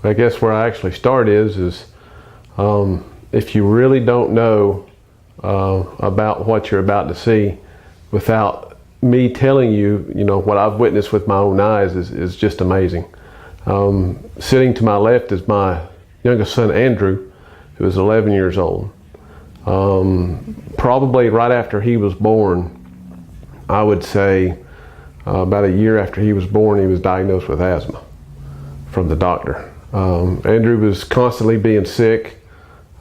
I guess where I actually start is if you really don't know about what you're about to see, without me telling you, you know, what I've witnessed with my own eyes is just amazing. Sitting to my left is my youngest son, Andrew, who is 11 years old. Probably right after he was born, I would say about a year after he was born, he was diagnosed with asthma from the doctor. Andrew was constantly being sick.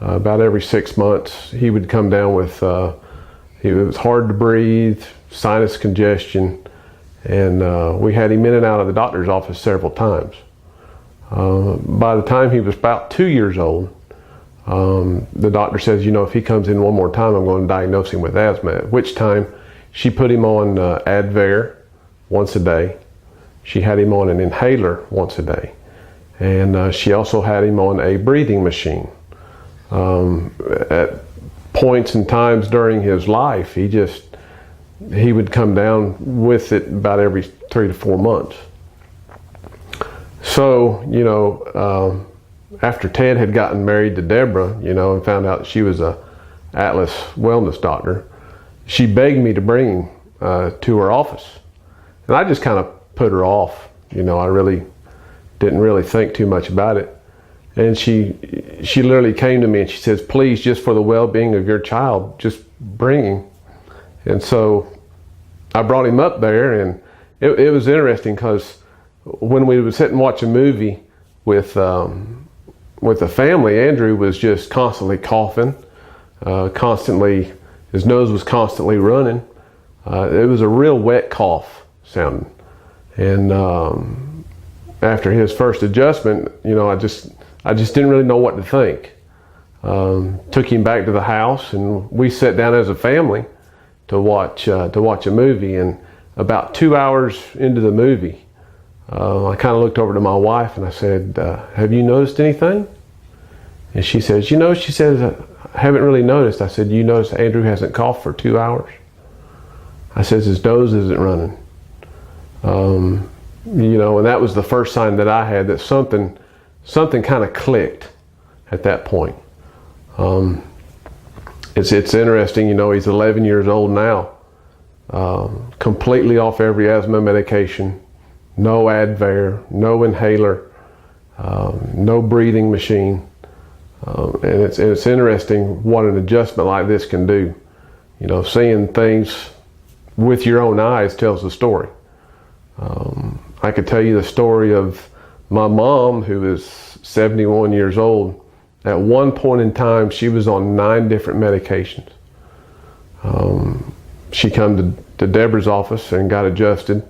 About every 6 months, he would come down with, it was hard to breathe, sinus congestion, and we had him in and out of the doctor's office several times. By the time he was about 2 years old, the doctor says, you know, if he comes in one more time, I'm going to diagnose him with asthma, at which time she put him on Advair once a day. She had him on an inhaler once a day. And she also had him on a breathing machine. At points and times during his life, he would come down with it about every 3 to 4 months. So, you know, after Ted had gotten married to Debra, you know, and found out that she was a Atlas wellness doctor, she begged me to bring him to her office. And I just kind of put her off. You know, I really didn't really think too much about it. And she literally came to me and she says, please, just for the well-being of your child, just bring him. And so I brought him up there, and it was interesting because when we would sit and watch a movie with the family, Andrew was just constantly coughing, his nose was constantly running. It was a real wet cough sounding. And after his first adjustment, you know, I just didn't really know what to think. Took him back to the house, and we sat down as a family to watch a movie. And about 2 hours into the movie, I kind of looked over to my wife and I said, have you noticed anything? And she says, you know, she says, I haven't really noticed. I said, you notice Andrew hasn't coughed for 2 hours? I says, his nose isn't running. You know, and that was the first sign that I had that something kind of clicked at that point. It's interesting, you know, he's 11 years old now, completely off every asthma medication, no Advair, no inhaler, no breathing machine. And it's interesting what an adjustment like this can do. You know, seeing things with your own eyes tells the story. I could tell you the story of my mom, who is 71 years old. At one point in time, she was on 9 different medications. She come to Debra's office and got adjusted,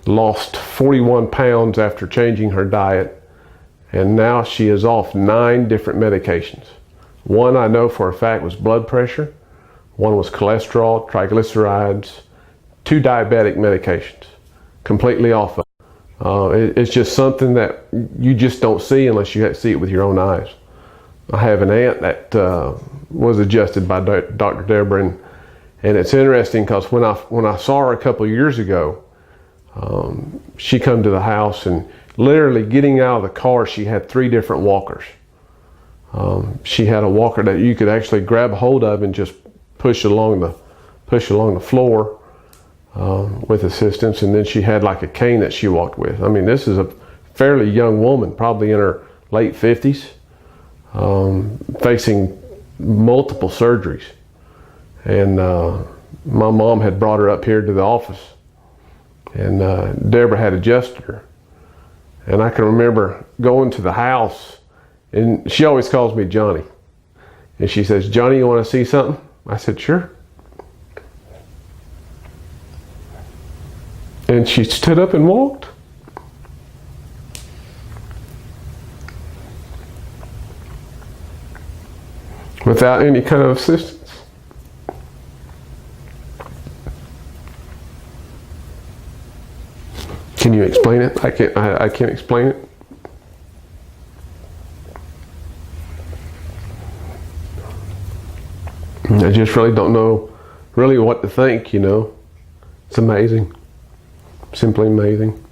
lost 41 pounds after changing her diet, and now she is off 9 different medications. One I know for a fact was blood pressure, one was cholesterol, triglycerides, 2 diabetic medications, completely off of. It's just something that you just don't see unless you see it with your own eyes. I have an aunt that was adjusted by Dr. Debra, and it's interesting because when I saw her a couple of years ago, she come to the house, and literally getting out of the car, she had 3 different walkers. She had a walker that you could actually grab hold of and just push along the floor with assistance, and then she had like a cane that she walked with. I mean, this is a fairly young woman, probably in her late 50s, facing multiple surgeries. And my mom had brought her up here to the office, and Debra had adjusted her. And I can remember going to the house, and she always calls me Johnny. And she says, Johnny, you want to see something? I said, sure. And she stood up and walked. Without any kind of assistance. Can you explain it? I can't explain it. I just really don't know really what to think, you know. It's amazing. Simply amazing.